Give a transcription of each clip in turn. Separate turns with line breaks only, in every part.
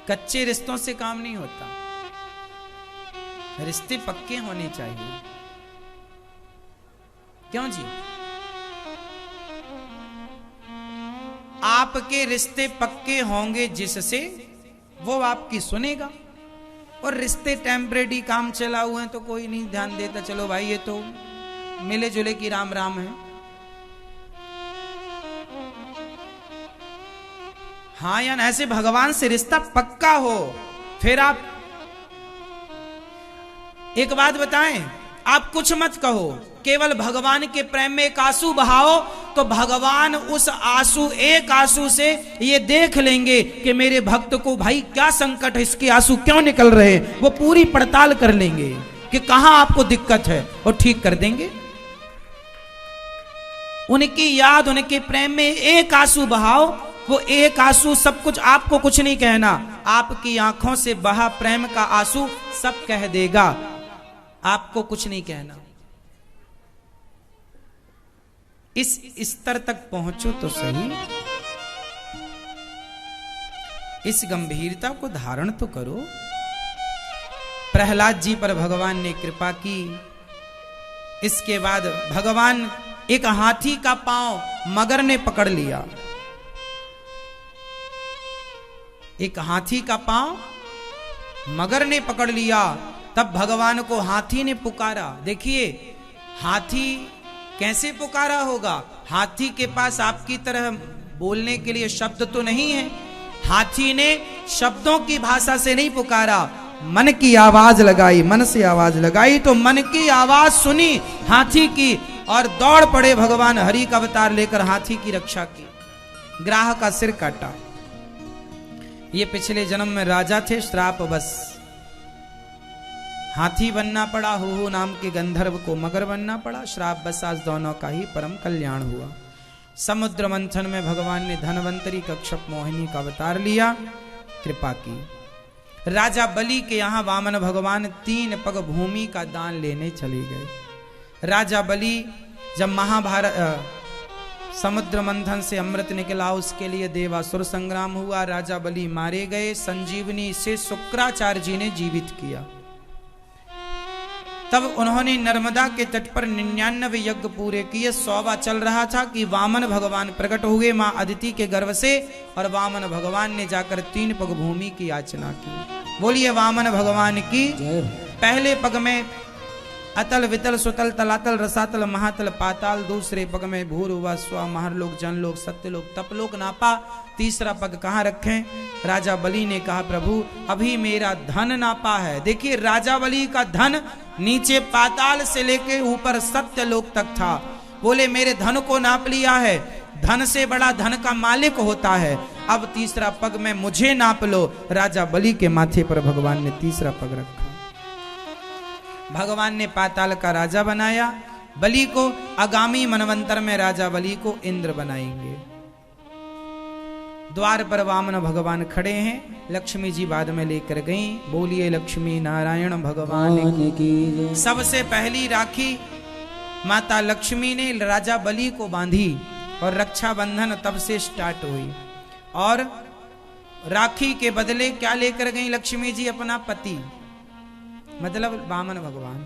कच्चे रिश्तों से काम नहीं होता, रिश्ते पक्के होने चाहिए। क्यों जी? आपके रिश्ते पक्के होंगे जिससे वो आपकी सुनेगा, और रिश्ते टेम्परेरी काम चला हुए हैं तो कोई नहीं ध्यान देता, चलो भाई ये तो मिले जुले की राम राम है। हाँ या ना, ऐसे भगवान से रिश्ता पक्का हो, फिर आप एक बात बताएं, आप कुछ मत कहो, केवल भगवान के प्रेम में एक आंसू बहाओ, तो भगवान उस आंसू, एक आंसू से ये देख लेंगे कि मेरे भक्त को भाई क्या संकट है, इसके आंसू क्यों निकल रहे हैं, वो पूरी पड़ताल कर लेंगे कि कहां आपको दिक्कत है और ठीक कर देंगे। उनकी याद, उनके प्रेम में एक आंसू बहाओ, वो एक आंसू सब कुछ, आपको कुछ नहीं कहना, आपकी आंखों से बहा प्रेम का आंसू सब कह देगा, आपको कुछ नहीं कहना। इस स्तर तक पहुंचो तो सही, इस गंभीरता को धारण तो करो। प्रहलाद जी पर भगवान ने कृपा की। इसके बाद भगवान, एक हाथी का पांव मगर ने पकड़ लिया, एक हाथी का पांव मगर ने पकड़ लिया, तब भगवान को हाथी ने पुकारा। देखिए हाथी कैसे पुकारा होगा, हाथी के पास आपकी तरह बोलने के लिए शब्द तो नहीं है, हाथी ने शब्दों की भाषा से नहीं पुकारा, मन की आवाज लगाई, मन से आवाज लगाई तो मन की आवाज सुनी हाथी की, और दौड़ पड़े भगवान हरि का अवतार लेकर हाथी की रक्षा की, ग्राह का सिर काटा। ये पिछले जन्म में राजा थे, श्राप बस हाथी बनना पड़ा, हो नाम के गंधर्व को मगर बनना पड़ा, श्राप बस आज दोनों का ही परम कल्याण हुआ। समुद्र मंथन में भगवान ने धनवंतरी कश्यप मोहिनी का अवतार लिया, कृपा की। राजा बलि के यहां वामन भगवान 3 पग भूमि का दान लेने चले गए। राजा बलि जब महाभारत समुद्र मंथन से अमृत निकला, उसके लिए देवासुर संग्राम हुआ, राजा बलि मारे गए, संजीवनी से शुक्राचार्य जी ने जीवित किया। तब उन्होंने नर्मदा के तट पर 99 यज्ञ पूरे किए। 100वां चल रहा था कि वामन भगवान प्रकट हुए मां अदिति के गर्भ से, और वामन भगवान ने जाकर 3 पग भूमि की याचना की। बोलिए वामन भगवान की। पहले पग में अतल वितल सुतल तलातल रसातल महातल पाताल, दूसरे पग में भूर्भुवः स्वः महरलोक जनलोक सत्यलोक तपलोक नापा। तीसरा पग कहाँ रखें? राजा बलि ने कहा प्रभु अभी मेरा धन नापा है। देखिए राजा बलि का धन नीचे पाताल से लेके ऊपर सत्यलोक तक था। बोले मेरे धन को नाप लिया है, धन से बड़ा धन का मालिक होता है, अब तीसरा पग में मुझे नाप लो। राजा बलि के माथे पर भगवान ने तीसरा पग रखा। भगवान ने पाताल का राजा बनाया। बलि को आगामी मनवंतर में राजा बलि को इंद्र बनाएंगे। द्वार पर वामन भगवान खड़े हैं, लक्ष्मी जी बाद में लेकर गई। बोलिए लक्ष्मी नारायण भगवान की। सबसे पहली राखी माता लक्ष्मी ने राजा बलि को बांधी और रक्षाबंधन तब से स्टार्ट हुई। और राखी के बदले क्या लेकर गई लक्ष्मी जी? अपना पति, मतलब वामन भगवान।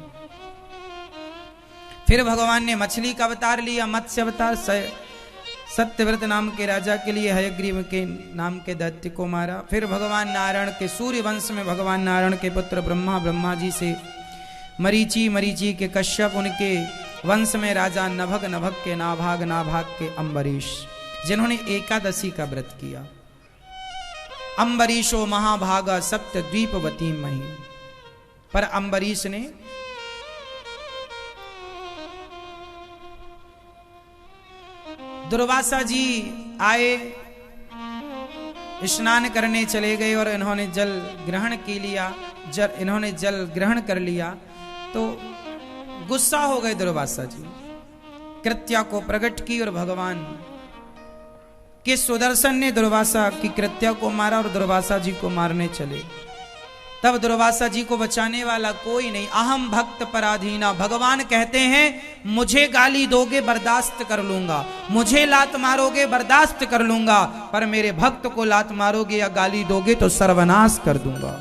फिर भगवान ने मछली का अवतार लिया, मत्स्य अवतार। सत्यव्रत नाम के राजा के लिए हयग्रीव के नाम के दैत्य को मारा। फिर भगवान नारायण के सूर्य वंश में भगवान नारायण के पुत्र ब्रह्मा, ब्रह्मा जी से मरीचि, मरीचि के कश्यप, उनके वंश में राजा नभग, नभग के नाभाग, नाभाग के अम्बरीश, जिन्होंने एकादशी का व्रत किया। अम्बरीशो महाभागा सप्त द्वीपवती मही। पर अम्बरीश ने दुर्वासा जी आए, स्नान करने चले गए और इन्होंने जल ग्रहण के लिया। इन्होंने जल ग्रहण कर लिया तो गुस्सा हो गए दुर्वासा जी। कृत्या को प्रकट की और भगवान के सुदर्शन ने दुर्वासा की कृत्या को मारा और दुर्वासा जी को मारने चले। तब दुर्वासा जी को बचाने वाला कोई नहीं। अहम भक्त पराधीना, भगवान कहते हैं मुझे गाली दोगे बर्दाश्त कर लूंगा, मुझे लात मारोगे बर्दाश्त कर लूंगा, पर मेरे भक्त को लात मारोगे या गाली दोगे तो सर्वनाश कर दूंगा।